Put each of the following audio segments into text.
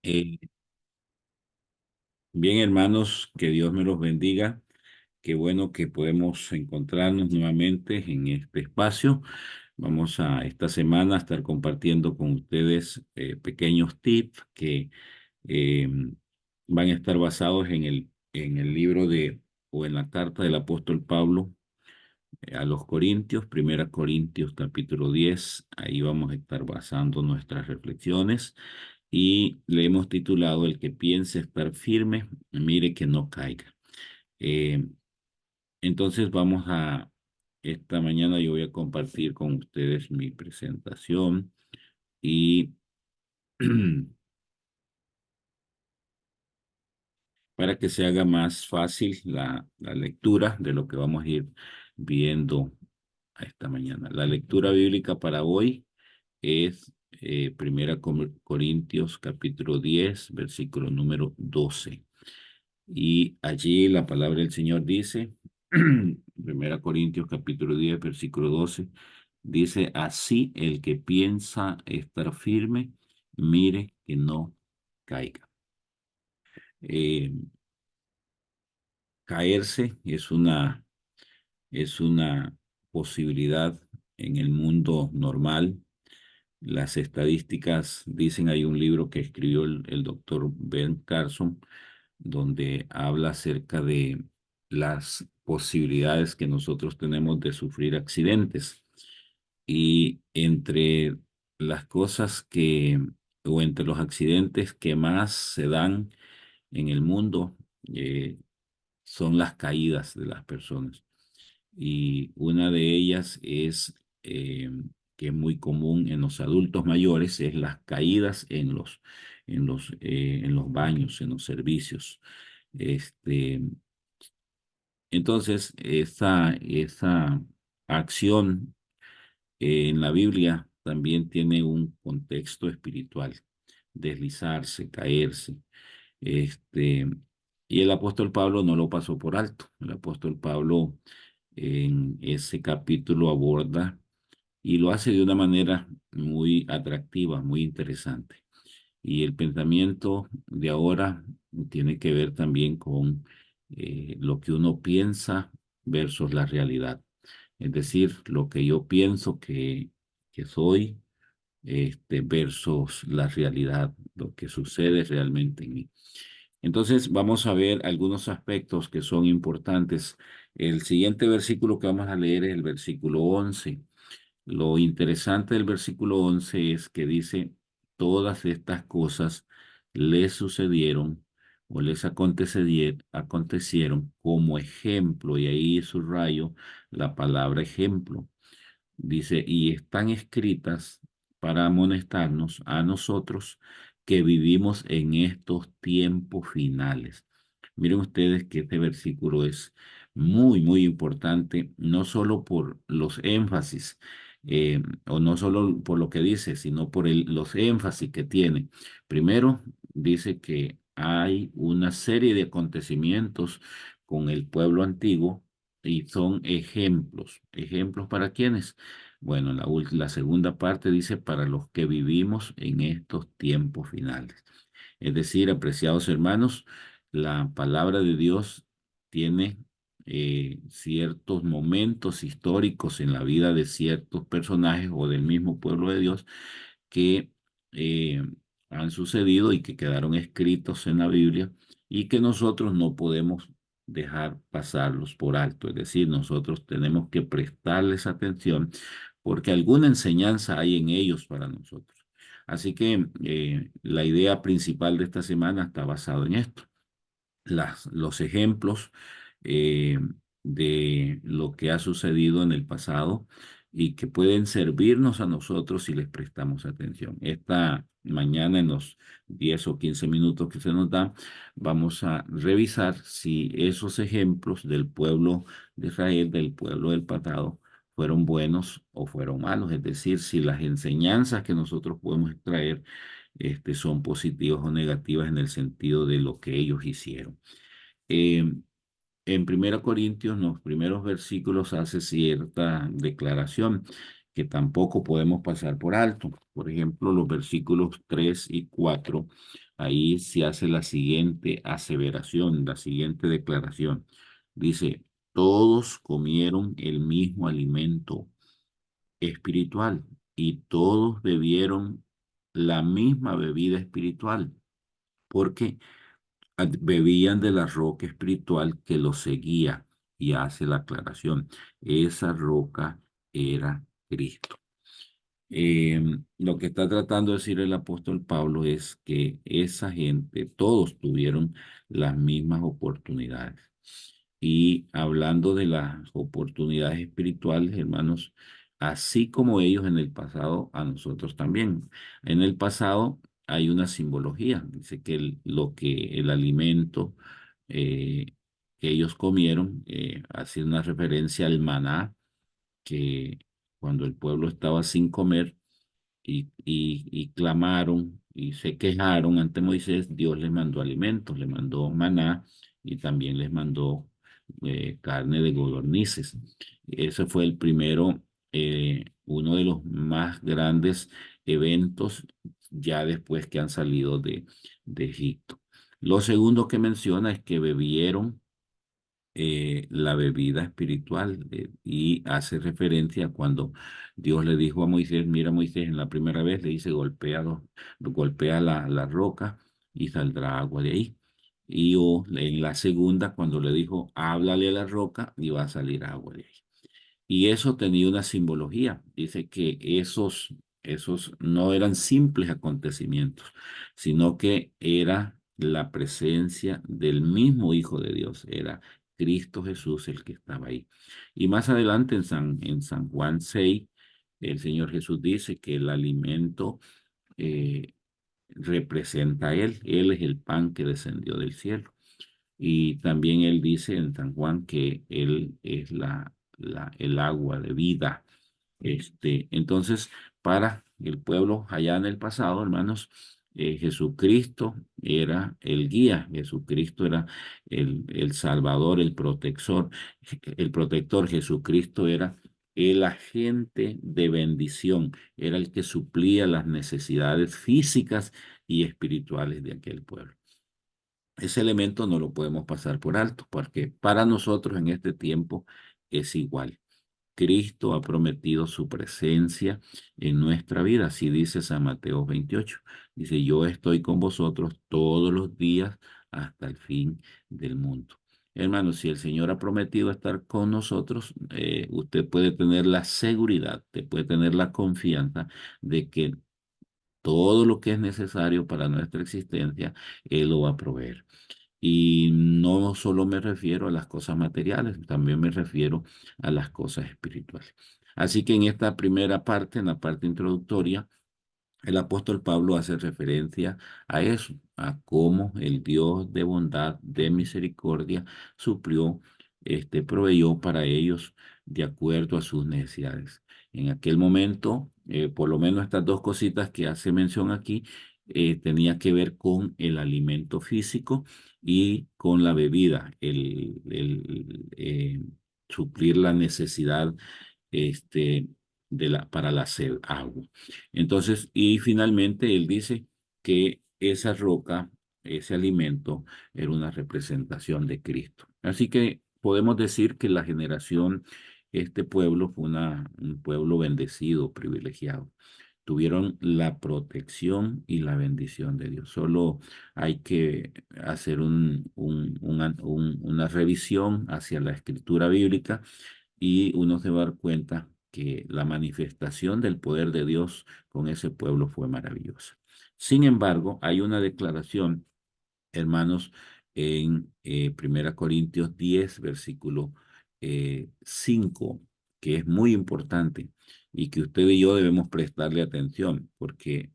Eh, Bien, hermanos, que Dios me los bendiga. Qué bueno que podemos encontrarnos nuevamente en este espacio. Vamos a esta semana a estar compartiendo con ustedes pequeños tips que eh, van a estar basados en el libro o en la carta del apóstol Pablo a los Corintios, Primera Corintios capítulo 10. Ahí vamos a estar basando nuestras reflexiones y le hemos titulado El que piense estar firme, mire que no caiga. Eh, entonces esta mañana yo voy a compartir con ustedes mi presentación y para que se haga más fácil la lectura de lo que vamos a ir viendo a esta mañana. La lectura bíblica para hoy es Primera Corintios capítulo 10 versículo número 12. Y allí la palabra del Señor dice, Primera Corintios capítulo 10 versículo 12, dice, así el que piensa estar firme, mire que no caiga. Eh, Caerse es una posibilidad en el mundo normal. Las estadísticas dicen, hay un libro que escribió el doctor Ben Carson, donde habla acerca de las posibilidades que nosotros tenemos de sufrir accidentes. Y entre las cosas o entre los accidentes que más se dan en el mundo, eh, son las caídas de las personas. Y una de ellas que es muy común en los adultos mayores, es las caídas en los baños, en los servicios. Este, entonces, esa acción en la Biblia también tiene un contexto espiritual: deslizarse, caerse. Este, y el apóstol Pablo no lo pasó por alto. El apóstol Pablo en ese capítulo aborda y lo hace de una manera muy atractiva, muy interesante. Y el pensamiento de ahora tiene que ver también con lo que uno piensa versus la realidad. Es decir, lo que yo pienso que soy, versus la realidad, lo que sucede realmente en mí. Entonces, vamos a ver algunos aspectos que son importantes. El siguiente versículo que vamos a leer es el versículo 11. Lo interesante del versículo 11 es que dice, todas estas cosas les sucedieron o les acontecieron como ejemplo, y ahí subrayo la palabra ejemplo. Dice, y están escritas para amonestarnos a nosotros que vivimos en estos tiempos finales. Miren ustedes que este versículo es muy, muy importante, no solo por los énfasis, o no solo por lo que dice, sino por los énfasis que tiene. Primero, dice que hay una serie de acontecimientos con el pueblo antiguo y son ejemplos. ¿Ejemplos para quiénes? Bueno, la segunda parte dice para los que vivimos en estos tiempos finales. Es decir, apreciados hermanos, la palabra de Dios tiene ciertos momentos históricos en la vida de ciertos personajes o del mismo pueblo de Dios que eh, han sucedido y que quedaron escritos en la Biblia y que nosotros no podemos dejar pasarlos por alto. Es decir, nosotros tenemos que prestarles atención porque alguna enseñanza hay en ellos para nosotros. Así que la idea principal de esta semana está basada en esto: los ejemplos eh, de lo que ha sucedido en el pasado y que pueden servirnos a nosotros si les prestamos atención. Esta mañana, en los 10 o 15 minutos que se nos da, vamos a revisar si esos ejemplos del pueblo de Israel, del pueblo del pasado, fueron buenos o fueron malos. Es decir, si las enseñanzas que nosotros podemos extraer son positivas o negativas en el sentido de lo que ellos hicieron. Eh, en Primera Corintios, en los primeros versículos, hace cierta declaración que tampoco podemos pasar por alto. Por ejemplo, los versículos 3 y 4 ahí se hace la siguiente aseveración, la siguiente declaración. Dice, todos comieron el mismo alimento espiritual y todos bebieron la misma bebida espiritual, porque bebían de la roca espiritual que los seguía. Y hace la aclaración, esa roca era Cristo. Lo que está tratando de decir el apóstol Pablo es que esa gente, todos tuvieron las mismas oportunidades. Y hablando de las oportunidades espirituales, hermanos, así como ellos en el pasado, a nosotros también. En el pasado hay una simbología. Dice que lo que el alimento eh, que ellos comieron hace una referencia al maná, que cuando el pueblo estaba sin comer y clamaron y se quejaron ante Moisés, Dios les mandó alimentos, les mandó maná y también les mandó carne de codornices. Ese fue el primero, uno de los más grandes eventos ya después que han salido de Egipto. Lo segundo que menciona es que bebieron la bebida espiritual, y hace referencia a cuando Dios le dijo a Moisés, mira Moisés, en la primera vez le dice, golpea la roca y saldrá agua de ahí. Y en la segunda, cuando le dijo, háblale a la roca y va a salir agua de ahí. Y eso tenía una simbología. Dice que esos no eran simples acontecimientos, sino que era la presencia del mismo Hijo de Dios. Era Cristo Jesús el que estaba ahí. Y más adelante en San Juan 6, el Señor Jesús dice que el alimento eh, representa a Él. Él es el pan que descendió del cielo. Y también él dice en San Juan que él es el agua de vida. Entonces, para el pueblo allá en el pasado, hermanos, Jesucristo era el guía, Jesucristo era el Salvador, el protector. Jesucristo era el agente de bendición, era el que suplía las necesidades físicas y espirituales de aquel pueblo. Ese elemento no lo podemos pasar por alto, porque para nosotros en este tiempo es igual. Cristo ha prometido su presencia en nuestra vida, así dice San Mateo 28. Dice, yo estoy con vosotros todos los días hasta el fin del mundo. Hermanos, si el Señor ha prometido estar con nosotros, usted puede tener la seguridad, usted puede tener la confianza de que todo lo que es necesario para nuestra existencia, Él lo va a proveer. Y no solo me refiero a las cosas materiales, también me refiero a las cosas espirituales. Así que en esta primera parte, en la parte introductoria, el apóstol Pablo hace referencia a eso, a cómo el Dios de bondad, de misericordia, suplió, proveyó para ellos de acuerdo a sus necesidades. En aquel momento, por lo menos estas dos cositas que hace mención aquí, tenía que ver con el alimento físico y con la bebida, suplir la necesidad este, para la sed, agua. Entonces, y finalmente él dice que esa roca, ese alimento, era una representación de Cristo. Así que podemos decir que la generación, este pueblo fue un pueblo bendecido, privilegiado. Tuvieron la protección y la bendición de Dios. Solo hay que hacer una revisión hacia la escritura bíblica y uno se va a dar cuenta que la manifestación del poder de Dios con ese pueblo fue maravillosa. Sin embargo, hay una declaración, hermanos, en 1 Corintios 10, versículo 5, que es muy importante y que usted y yo debemos prestarle atención, porque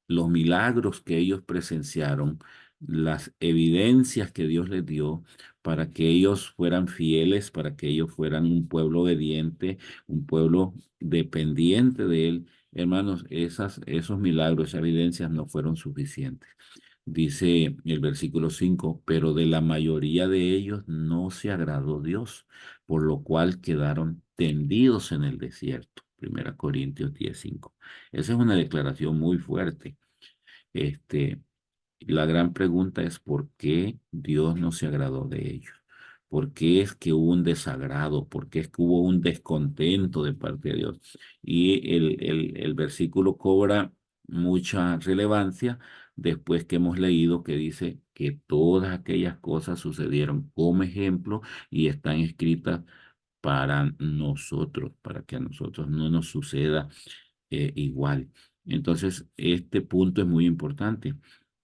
los milagros que ellos presenciaron, las evidencias que Dios les dio para que ellos fueran fieles, para que ellos fueran un pueblo obediente, un pueblo dependiente de Él. Hermanos, esos milagros, esas evidencias no fueron suficientes. Dice el versículo 5, pero de la mayoría de ellos no se agradó Dios, por lo cual quedaron tendidos en el desierto. 1 Corintios 10:5. Esa es una declaración muy fuerte. Este, la gran pregunta es ¿por qué Dios no se agradó de ellos? ¿Por qué es que hubo un desagrado? ¿Por qué es que hubo un descontento de parte de Dios? Y el versículo cobra mucha relevancia después que hemos leído que dice que todas aquellas cosas sucedieron como ejemplo y están escritas para nosotros, para que a nosotros no nos suceda igual. Entonces, este punto es muy importante.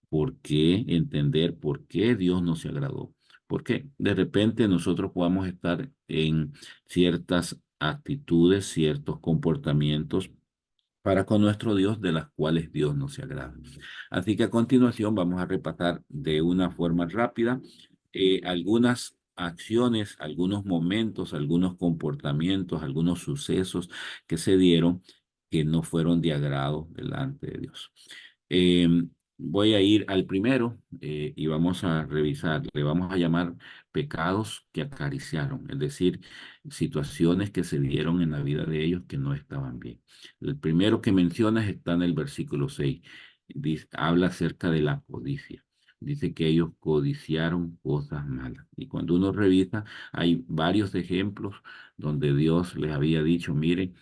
¿Por qué entender por qué Dios no se agradó? Porque de repente nosotros podamos estar en ciertas actitudes, ciertos comportamientos para con nuestro Dios de las cuales Dios no se agrada. Así que a continuación vamos a repasar de una forma rápida algunas acciones, algunos momentos, algunos comportamientos, algunos sucesos que se dieron que no fueron de agrado delante de Dios. Voy a ir al primero y vamos a revisar, le vamos a llamar pecados que acariciaron, es decir, situaciones que se dieron en la vida de ellos que no estaban bien. El primero que mencionas está en el versículo 6. Habla acerca de la codicia. Dice que ellos codiciaron cosas malas. Y cuando uno revisa, hay varios ejemplos donde Dios les había dicho, miren,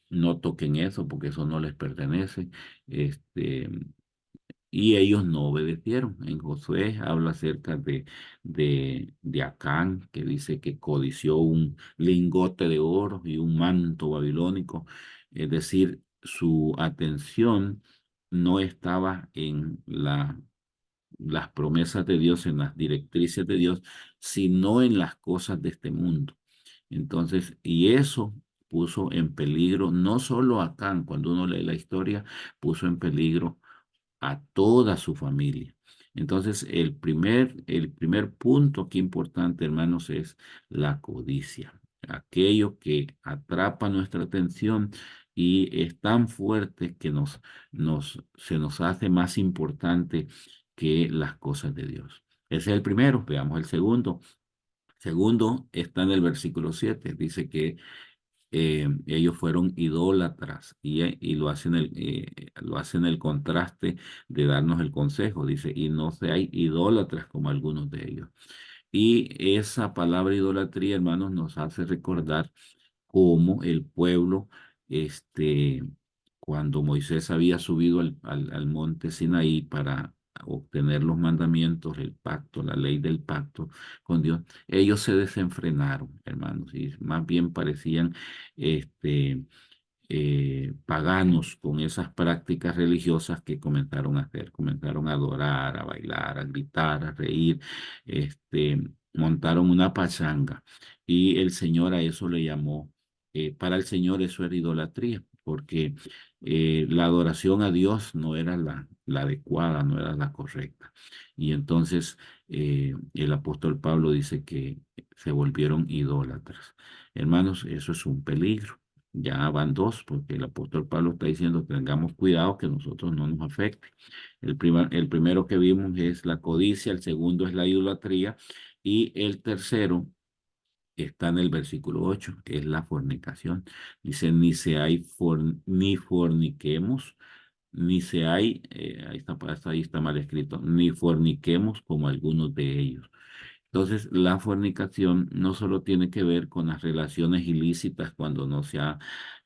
no toquen eso porque eso no les pertenece. Este, y ellos no obedecieron. En Josué habla acerca de Acán, que dice que codició un lingote de oro y un manto babilónico. Es decir, su atención no estaba en las promesas de Dios, en las directrices de Dios, sino en las cosas de este mundo. Entonces, y eso puso en peligro no solo a Acán, cuando uno lee la historia, puso en peligro a toda su familia. Entonces, el primer punto aquí importante, hermanos, es la codicia. Aquello que atrapa nuestra atención y es tan fuerte que se nos hace más importante que las cosas de Dios. Ese es el primero. Veamos el segundo. Segundo está en el versículo 7. Dice que ellos fueron idólatras y lo hacen el contraste de darnos el consejo. Dice, y no seáis idólatras como algunos de ellos. Y esa palabra idolatría, hermanos, nos hace recordar cómo el pueblo, este, cuando Moisés había subido al monte Sinaí para obtener los mandamientos, el pacto, la ley del pacto con Dios, ellos se desenfrenaron, hermanos, y más bien parecían este, paganos con esas prácticas religiosas que comenzaron a hacer, comenzaron a adorar, a bailar, a gritar, a reír, este, montaron una pachanga y el Señor a eso le llamó, para el Señor eso era idolatría, porque la adoración a Dios no era la adecuada, no era la correcta. Y entonces el apóstol Pablo dice que se volvieron idólatras. Hermanos, eso es un peligro. Ya van dos, porque el apóstol Pablo está diciendo tengamos cuidado que nosotros no nos afecte. El primero que vimos es la codicia, el segundo es la idolatría y el tercero está en el versículo 8 que es la fornicación. Dice, ni forniquemos, ni se hay, ahí está mal escrito, ni forniquemos como algunos de ellos. Entonces, la fornicación no solo tiene que ver con las relaciones ilícitas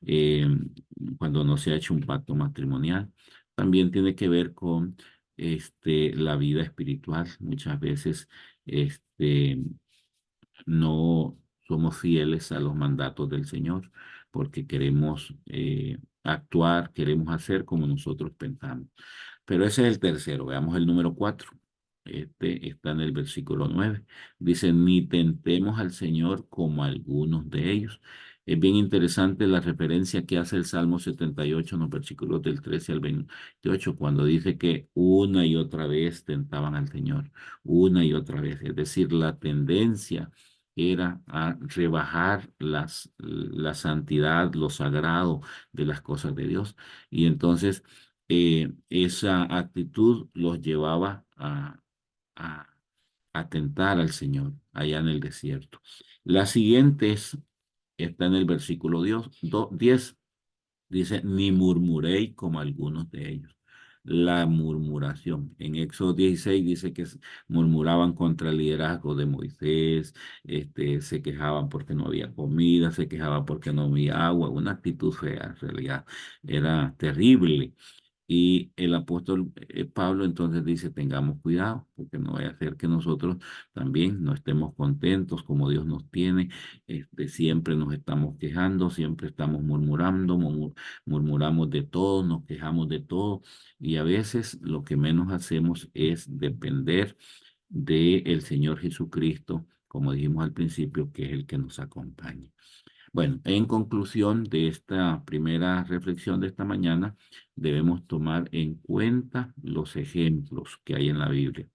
eh, cuando no se ha hecho un pacto matrimonial, también tiene que ver con la vida espiritual. Muchas veces no somos fieles a los mandatos del Señor porque queremos actuar, queremos hacer como nosotros pensamos. Pero ese es el tercero. Veamos el número 4. Este está en el versículo 9. Dice, ni tentemos al Señor como algunos de ellos. Es bien interesante la referencia que hace el Salmo 78 en los versículos del 13 al 28, cuando dice que una y otra vez tentaban al Señor, una y otra vez. Es decir, la tendencia era a rebajar la santidad, lo sagrado de las cosas de Dios. Y entonces esa actitud los llevaba a, a tentar al Señor allá en el desierto. La siguiente está en el versículo 10, dice, ni murmuréis como algunos de ellos. la murmuración. En Éxodo 16 dice que murmuraban contra el liderazgo de Moisés, se quejaban porque no había comida, se quejaban porque no había agua, una actitud fea, en realidad era terrible. Y el apóstol Pablo entonces dice, tengamos cuidado, porque no vaya a ser que nosotros también no estemos contentos como Dios nos tiene. Siempre nos estamos quejando, siempre estamos murmurando, murmuramos de todo, nos quejamos de todo, y a veces lo que menos hacemos es depender del Señor Jesucristo, como dijimos al principio, que es el que nos acompaña. Bueno, en conclusión de esta primera reflexión de esta mañana, debemos tomar en cuenta los ejemplos que hay en la Biblia.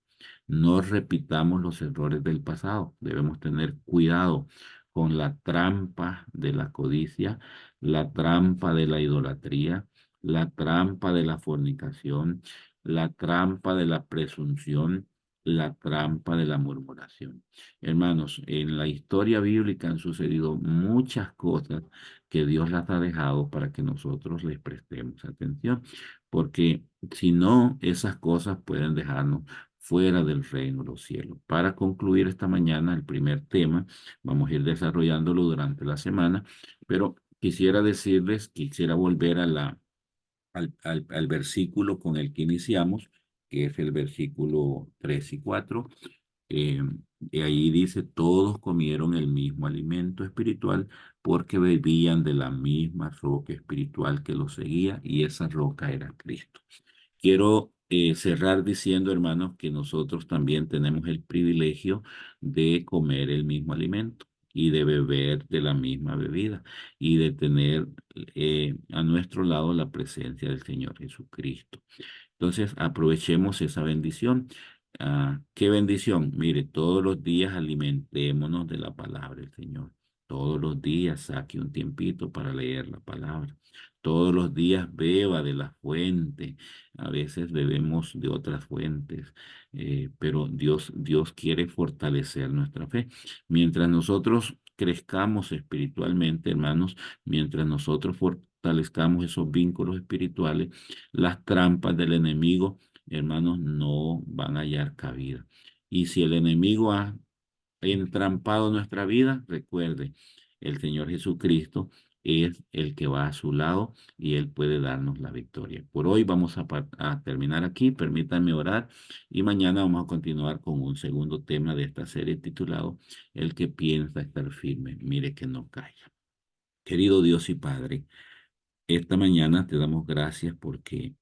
No repitamos los errores del pasado. Debemos tener cuidado con la trampa de la codicia, la trampa de la idolatría, la trampa de la fornicación, la trampa de la presunción, la trampa de la murmuración. Hermanos, en la historia bíblica han sucedido muchas cosas que Dios las ha dejado para que nosotros les prestemos atención, porque si no, esas cosas pueden dejarnos fuera del reino de los cielos. Para concluir esta mañana, el primer tema, vamos a ir desarrollándolo durante la semana, pero quisiera decirles, quisiera volver al versículo con el que iniciamos, que es el versículo 3 y 4. eh, y ahí dice, todos comieron el mismo alimento espiritual porque bebían de la misma roca espiritual que los seguía, y esa roca era Cristo. Quiero cerrar diciendo, hermanos, que nosotros también tenemos el privilegio de comer el mismo alimento y de beber de la misma bebida y de tener a nuestro lado la presencia del Señor Jesucristo. Entonces, aprovechemos esa bendición. ¿Qué bendición? Mire, todos los días alimentémonos de la palabra del Señor. Todos los días saque un tiempito para leer la palabra. Todos los días beba de la fuente. A veces bebemos de otras fuentes, pero Dios quiere fortalecer nuestra fe. Mientras nosotros crezcamos espiritualmente, hermanos, mientras nosotros fortalezcamos esos vínculos espirituales, las trampas del enemigo, hermanos, no van a hallar cabida. Y si el enemigo ha entrampado nuestra vida, recuerde, el Señor Jesucristo es el que va a su lado y Él puede darnos la victoria. Por hoy vamos a terminar aquí. Permítanme orar y mañana vamos a continuar con un segundo tema de esta serie titulado El que piensa estar firme, mire que no caiga. Querido Dios y Padre, esta mañana te damos gracias porque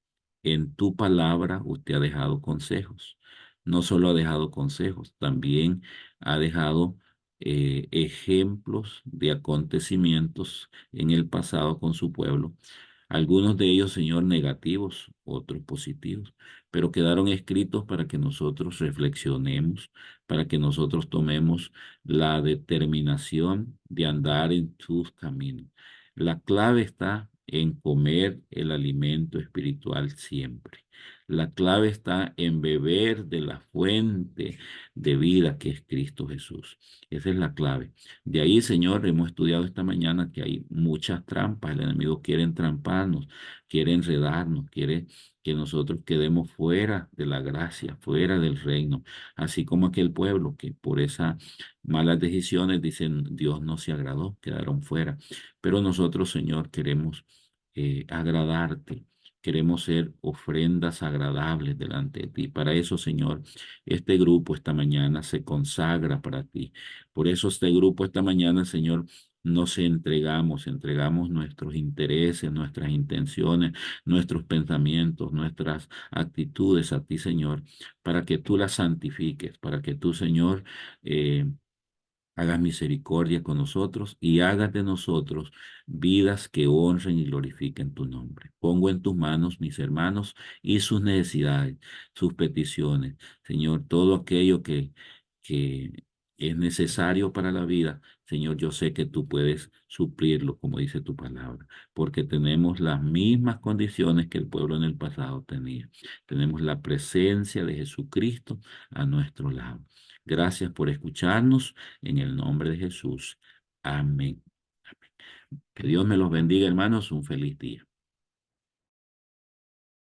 en tu palabra usted ha dejado consejos. No solo ha dejado consejos, también ha dejado ejemplos de acontecimientos en el pasado con su pueblo. Algunos de ellos, Señor, negativos, otros positivos, pero quedaron escritos para que nosotros reflexionemos, para que nosotros tomemos la determinación de andar en tus caminos. La clave está en comer el alimento espiritual siempre. La clave está en beber de la fuente de vida que es Cristo Jesús. Esa es la clave. De ahí, Señor, hemos estudiado esta mañana que hay muchas trampas. El enemigo quiere entramparnos, quiere enredarnos, quiere que nosotros quedemos fuera de la gracia, fuera del reino, así como aquel pueblo que por esas malas decisiones dicen Dios no se agradó, quedaron fuera. Pero nosotros, Señor, queremos agradarte. Queremos ser ofrendas agradables delante de ti. Para eso, Señor, este grupo esta mañana se consagra para ti. Por eso este grupo esta mañana, Señor, nos entregamos nuestros intereses, nuestras intenciones, nuestros pensamientos, nuestras actitudes a ti, Señor, para que tú las santifiques, para que tú, Señor, hagas misericordia con nosotros y hagas de nosotros vidas que honren y glorifiquen tu nombre. Pongo en tus manos mis hermanos y sus necesidades, sus peticiones. Señor, todo aquello que es necesario para la vida, Señor, yo sé que tú puedes suplirlo, como dice tu palabra, porque tenemos las mismas condiciones que el pueblo en el pasado tenía. Tenemos la presencia de Jesucristo a nuestro lado. Gracias por escucharnos. En el nombre de Jesús. Amén. Que Dios me los bendiga, hermanos. Un feliz día.